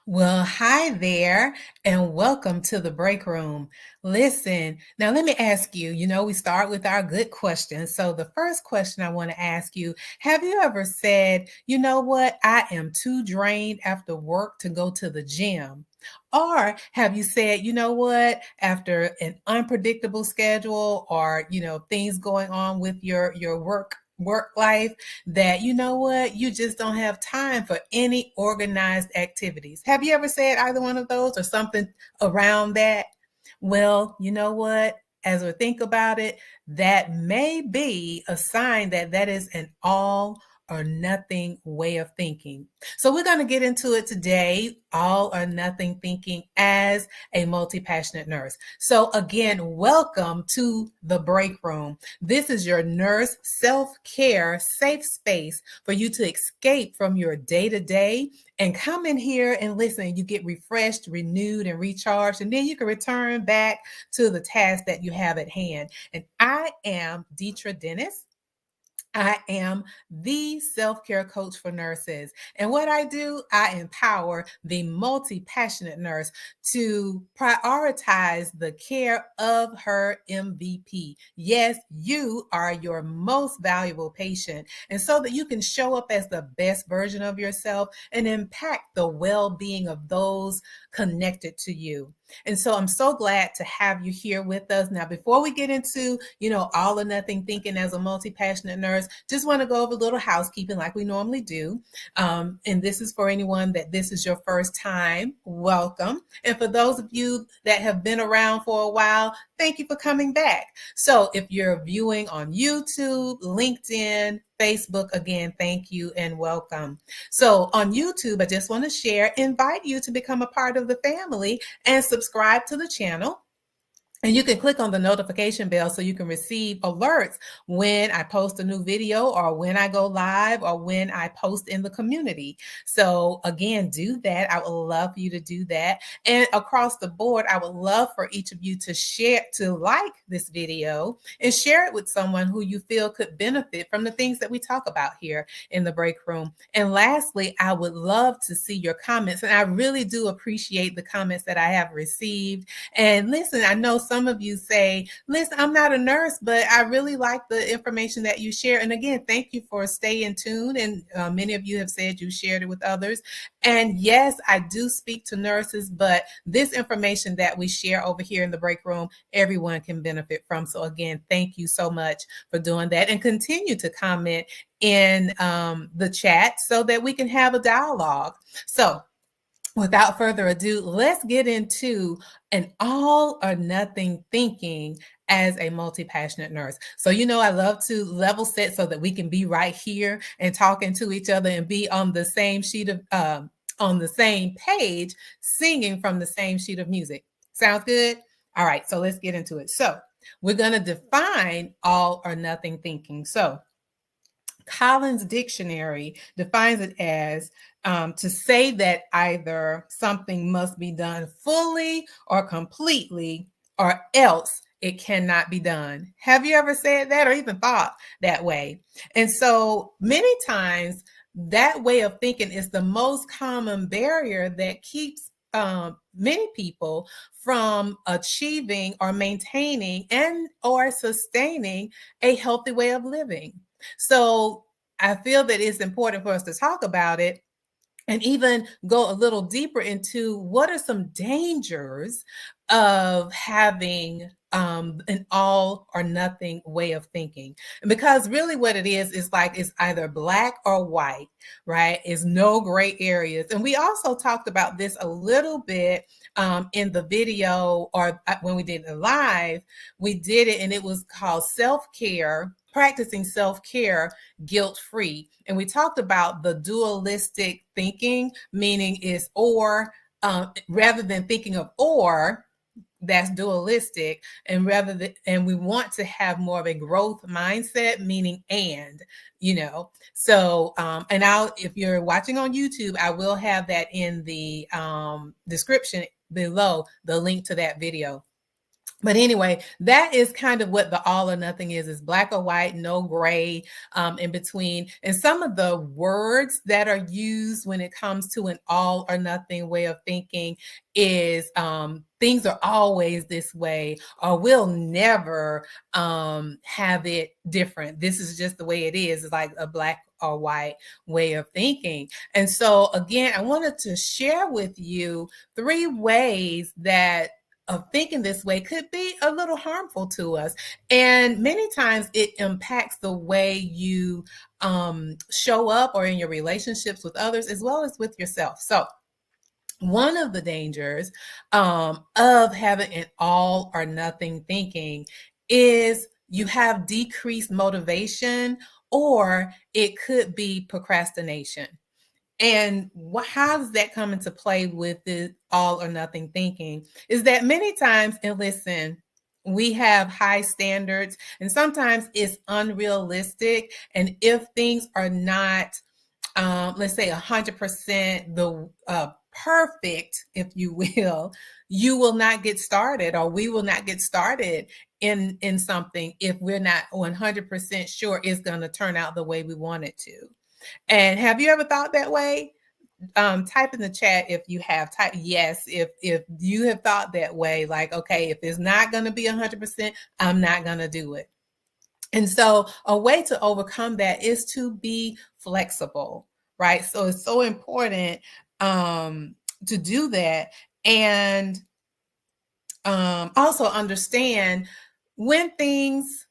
Well, hi there, and welcome to the break room. Listen, now let me ask you, we start with our good questions. So, the first question I want to ask you, have you ever said, you know what, I am too drained after work to go to the gym? Or have you said, you know what, after an unpredictable schedule or, things going on with your work life, that you know what, you just don't have time for any organized activities. Have you ever said either one of those or something around that? Well, you know what? As we think about it, that may be a sign that that is an all or nothing way of thinking. So we're going to get into it today, all or nothing thinking as a multi-passionate nurse. So again, welcome to the break room. This is your nurse self-care safe space for you to escape from your day-to-day and come in here and listen. You get refreshed, renewed, and recharged, and then you can return back to the task that you have at hand. And I am Deetra Dennis. I am the self care coach for nurses. And what I do, I empower the multi passionate nurse to prioritize the care of her MVP. Yes, you are your most valuable patient. And so that you can show up as the best version of yourself and impact the well being of those connected to you. And so I'm so glad to have you here with us. Now, before we get into, all or nothing thinking as a multi-passionate nurse, just want to go over a little housekeeping like we normally do. And this is for anyone that this is your first time, welcome. And for those of you that have been around for a while, thank you for coming back. So if you're viewing on YouTube, LinkedIn, Facebook, again, thank you and welcome. So on YouTube, I just want to invite you to become a part of the family and subscribe to the channel. And you can click on the notification bell so you can receive alerts when I post a new video or when I go live or when I post in the community. So again, do that. I would love for you to do that. And across the board, I would love for each of you to like this video and share it with someone who you feel could benefit from the things that we talk about here in the break room. And lastly, I would love to see your comments. And I really do appreciate the comments that I have received. And listen, I know some of you say, listen, I'm not a nurse, but I really like the information that you share. And again, thank you for staying tuned. And many of you have said you shared it with others. And yes, I do speak to nurses, but this information that we share over here in the break room, everyone can benefit from. So again, thank you so much for doing that, and continue to comment in the chat so that we can have a dialogue. So without further ado, let's get into an all or nothing thinking as a multi-passionate nurse. So, I love to level set so that we can be right here and talking to each other and be on the same on the same page, singing from the same sheet of music. Sounds good? All right, so let's get into it. So we're going to define all or nothing thinking. So Collins Dictionary defines it as to say that either something must be done fully or completely, or else it cannot be done. Have you ever said that or even thought that way? And so many times that way of thinking is the most common barrier that keeps many people from achieving or maintaining and or sustaining a healthy way of living. So I feel that it's important for us to talk about it and even go a little deeper into what are some dangers of having an all or nothing way of thinking. And because really what it is like it's either black or white, right? It's no gray areas. And we also talked about this a little bit in the video, or when we did it live, we did it and it was called self-care, practicing self-care guilt-free. And we talked about the dualistic thinking, meaning is or, rather than thinking of or, that's dualistic, and we want to have more of a growth mindset, meaning and. So and if you're watching on YouTube, I will have that in the description below, the link to that video. But anyway, that is kind of what the all or nothing is black or white, no gray in between. And some of the words that are used when it comes to an all or nothing way of thinking is things are always this way, or we'll never have it different. This is just the way it is. It's like a black or white way of thinking. And so again, I wanted to share with you 3 ways that of thinking this way could be a little harmful to us. And many times it impacts the way you show up or in your relationships with others, as well as with yourself. So one of the dangers of having an all or nothing thinking is you have decreased motivation, or it could be procrastination. And how does that come into play with the all or nothing thinking? Is that many times, and listen, we have high standards, and sometimes it's unrealistic. And if things are not, let's say, 100% the perfect, if you will, you will not get started, or we will not get started in something if we're not 100% sure it's going to turn out the way we want it to. And have you ever thought that way? Type in the chat if you have. Type yes if you have thought that way. Like, okay, if it's not going to be 100%, I'm not going to do it. And so, a way to overcome that is to be flexible, right? So it's so important to do that, and also understand when things,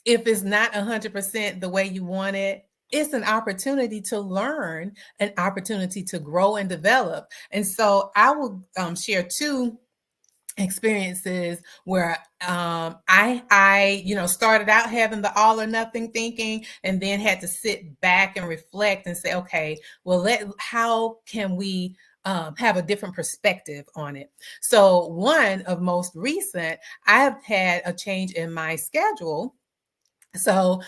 if it's not 100% the way you want it, it's an opportunity to learn, an opportunity to grow and develop. And so I will share 2 experiences where I started out having the all or nothing thinking, and then had to sit back and reflect and say, okay, well, how can we have a different perspective on it? So one of most recent, I have had a change in my schedule. So,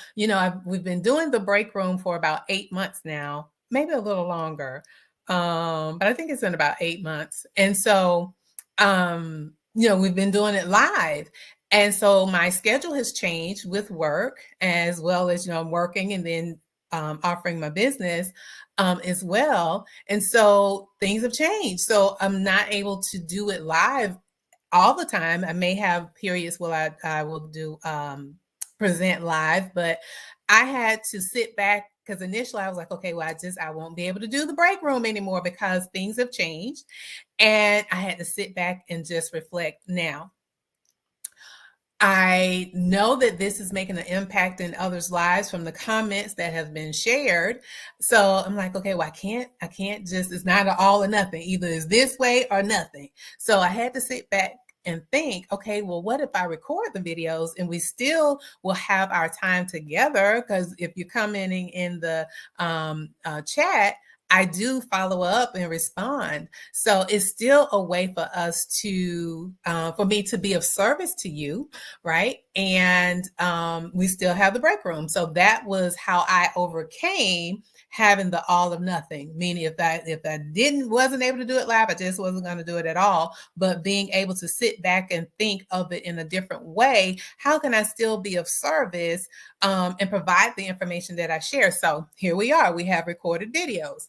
we've been doing the break room for about 8 months now, maybe a little longer. But I think it's been about 8 months. And so, we've been doing it live. And so my schedule has changed with work, as well as, I'm working and then offering my business as well. And so things have changed. So I'm not able to do it live all the time. I may have periods where I will do present live, but I had to sit back because initially I was like, okay, well, I won't be able to do the break room anymore because things have changed. And I had to sit back and just reflect. Now, I know that this is making an impact in others' lives from the comments that have been shared. So I'm like, okay, well, I can't just, it's not an all or nothing. Either it's this way or nothing. So I had to sit back and think, okay, well, what if I record the videos and we still will have our time together? Because if you're commenting in the chat, I do follow up and respond. So it's still a way for us to, for me to be of service to you, right? And we still have the break room. So that was how I overcame having the all or nothing. Meaning if I wasn't able to do it live, I just wasn't going to do it at all. But being able to sit back and think of it in a different way, how can I still be of service and provide the information that I share? So here we are. We have recorded videos.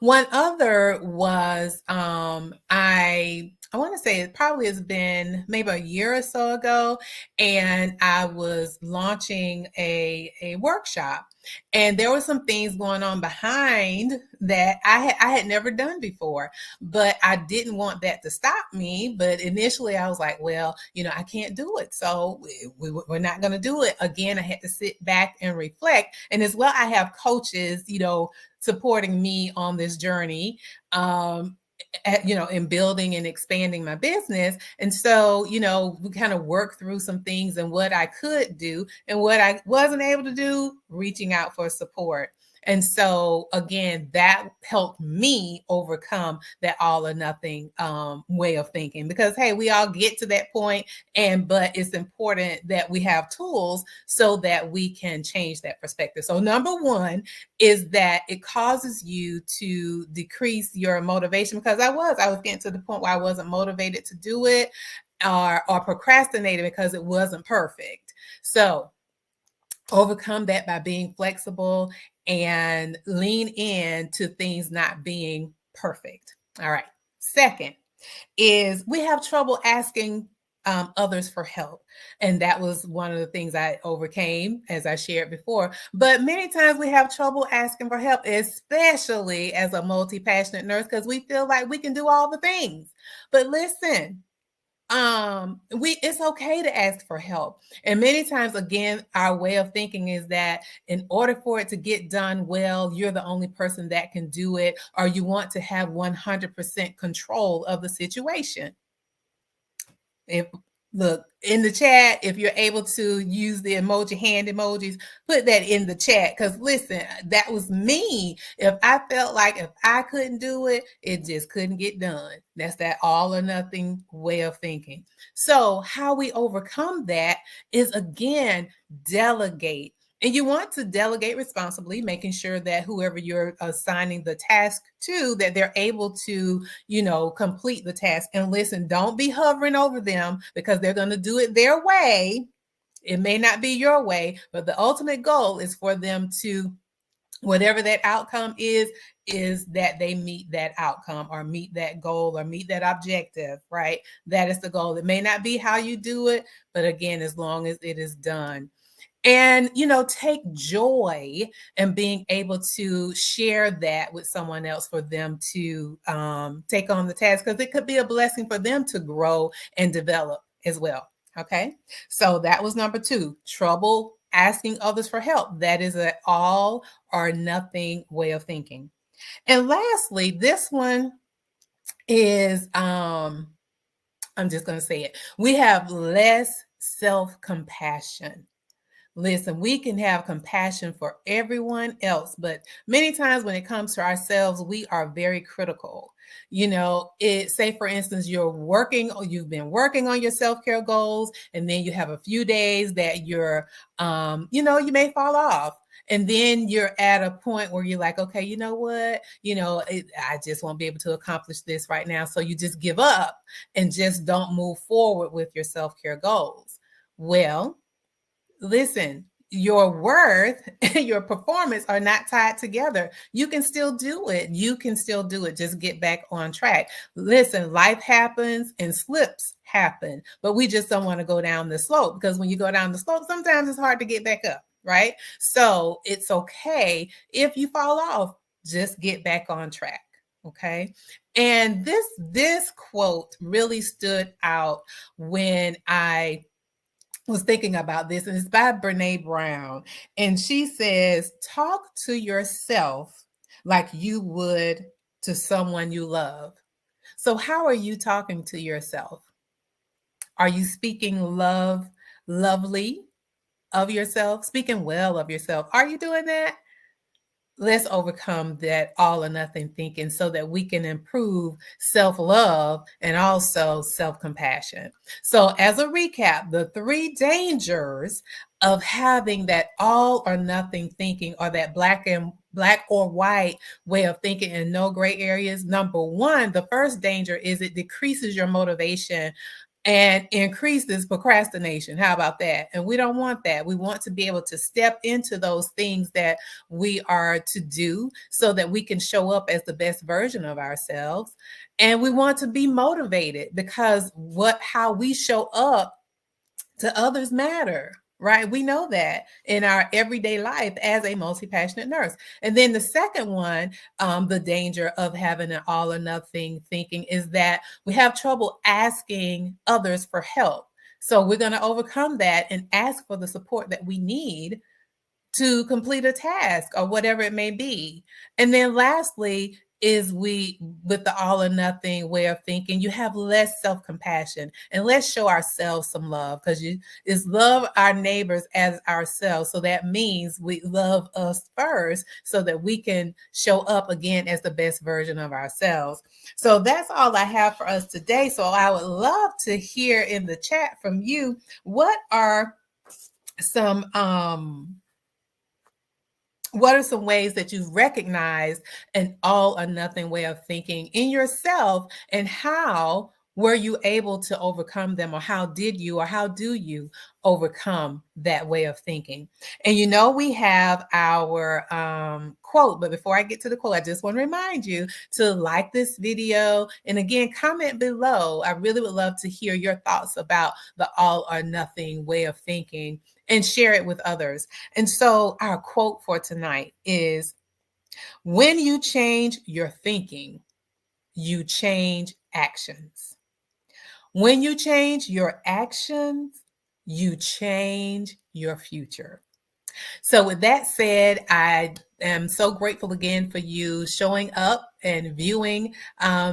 One other was I want to say it probably has been maybe a year or so ago, and I was launching a workshop, and there were some things going on behind that I had never done before, but I didn't want that to stop me. But initially I was like, well, I can't do it. So we're not going to do it. Again, I had to sit back and reflect. And as well, I have coaches, supporting me on this journey, in building and expanding my business. And so, we kind of work through some things and what I could do and what I wasn't able to do, reaching out for support. And so again, that helped me overcome that all or nothing way of thinking, because hey, we all get to that point, but it's important that we have tools so that we can change that perspective. So number one is that it causes you to decrease your motivation, because I was getting to the point where I wasn't motivated to do it. or procrastinated because it wasn't perfect. So overcome that by being flexible and lean in to things not being perfect. All right. Second is we have trouble asking others for help. And that was one of the things I overcame, as I shared before. But many times we have trouble asking for help, especially as a multi passionate nurse, because we feel like we can do all the things. But listen, we it's okay to ask for help. And many times, again, our way of thinking is that in order for it to get done well, you're the only person that can do it, or you want to have 100% control of the situation. If look in the chat, if you're able to use the emoji hand emojis, put that in the chat. Because listen, that was me. If I felt like if I couldn't do it, it just couldn't get done. That's that all or nothing way of thinking. So how we overcome that is, again, delegate. And you want to delegate responsibly, making sure that whoever you're assigning the task to, that they're able to, complete the task. And listen, don't be hovering over them, because they're going to do it their way. It may not be your way, but the ultimate goal is for them to, whatever that outcome is that they meet that outcome or meet that goal or meet that objective, right? That is the goal. It may not be how you do it, but again, as long as it is done. And, take joy in being able to share that with someone else for them to take on the task, because it could be a blessing for them to grow and develop as well. Okay. So that was number 2, trouble asking others for help. That is an all or nothing way of thinking. And lastly, this one is, I'm just going to say it. We have less self-compassion. Listen, we can have compassion for everyone else, but many times when it comes to ourselves, we are very critical. Say for instance, you've been working on your self-care goals, and then you have a few days that you may fall off. And then you're at a point where you're like, okay, you know what? I just won't be able to accomplish this right now. So you just give up and just don't move forward with your self-care goals. Well, listen, your worth and your performance are not tied together. You can still do it. You can still do it. Just get back on track. Listen, life happens and slips happen, but we just don't want to go down the slope, because when you go down the slope, sometimes it's hard to get back up, right? So it's okay if you fall off, just get back on track. Okay. And this quote really stood out when I was thinking about this, and it's by Brene Brown. And she says, talk to yourself like you would to someone you love. So how are you talking to yourself? Are you speaking lovely of yourself, speaking well of yourself? Are you doing that? Let's overcome that all or nothing thinking so that we can improve self-love and also self-compassion. So as a recap, the 3 dangers of having that all or nothing thinking, or that black or white way of thinking and no gray areas. Number 1, the first danger is it decreases your motivation and increases procrastination. How about that? And we don't want that. We want to be able to step into those things that we are to do so that we can show up as the best version of ourselves. And we want to be motivated, because how we show up to others matter, right? We know that in our everyday life as a multi-passionate nurse. And then the second one, the danger of having an all or nothing thinking, is that we have trouble asking others for help. So we're going to overcome that and ask for the support that we need to complete a task or whatever it may be. And then lastly, is with the all or nothing way of thinking, you have less self-compassion. And let's show ourselves some love, because is love our neighbors as ourselves. So that means we love us first so that we can show up again as the best version of ourselves. So that's all I have for us today. So I would love to hear in the chat from you, what are some ways that you've recognized an all or nothing way of thinking in yourself, and how Were you able to overcome them, or how did you, or how do you overcome that way of thinking? And we have our quote, but before I get to the quote, I just want to remind you to like this video. And again, comment below. I really would love to hear your thoughts about the all or nothing way of thinking and share it with others. And so our quote for tonight is, when you change your thinking, you change actions. When you change your actions, you change your future. So, with that said, I am so grateful again for you showing up and viewing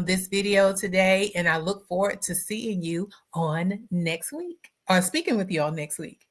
this video today. And I look forward to seeing you on next week, or speaking with you all next week.